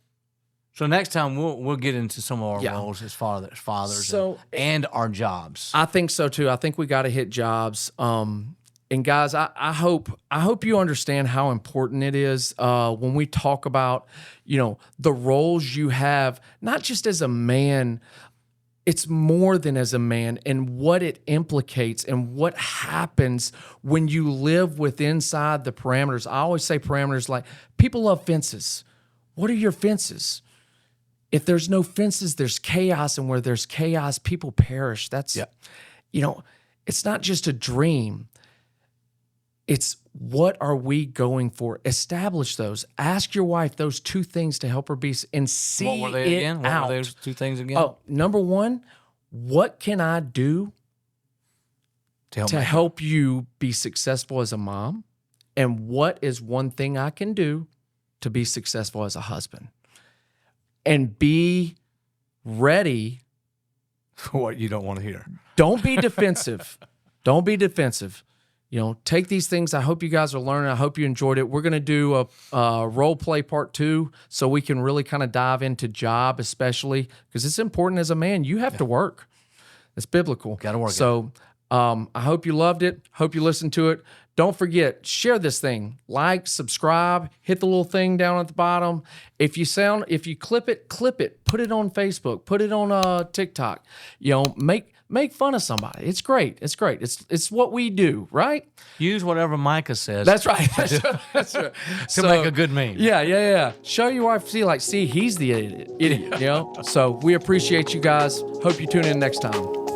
So next time we'll get into some of our roles as fathers and our jobs. I think so too. I think we got to hit jobs. And guys, I hope you understand how important it is when we talk about, the roles you have, not just as a man. It's more than as a man, and what it implicates and what happens when you live inside the parameters. I always say parameters, like people love fences. What are your fences? If there's no fences, there's chaos, and where there's chaos, people perish. That's, it's not just a dream. It's what are we going for? Establish those. Ask your wife those two things to help her be and see what were they again? What were those two things again? Oh, number one, what can I do to help you be successful as a mom? And what is one thing I can do to be successful as a husband? And be ready for what you don't want to hear. Don't be defensive. Don't be defensive. Take these things. I hope you guys are learning. I hope you enjoyed it. We're going to do a role play part 2 so we can really kind of dive into job, especially because it's important as a man. You have to work. It's biblical. Got to work. So I hope you loved it. Hope you listened to it. Don't forget, share this thing. Like, subscribe, hit the little thing down at the bottom. If you clip it, put it on Facebook, put it on TikTok. Make fun of somebody. It's great. It's great. It's what we do, right? Use whatever Micah says. That's right. That's right. To make a good meme. Yeah. Show your wife, see, he's the idiot. So we appreciate you guys. Hope you tune in next time.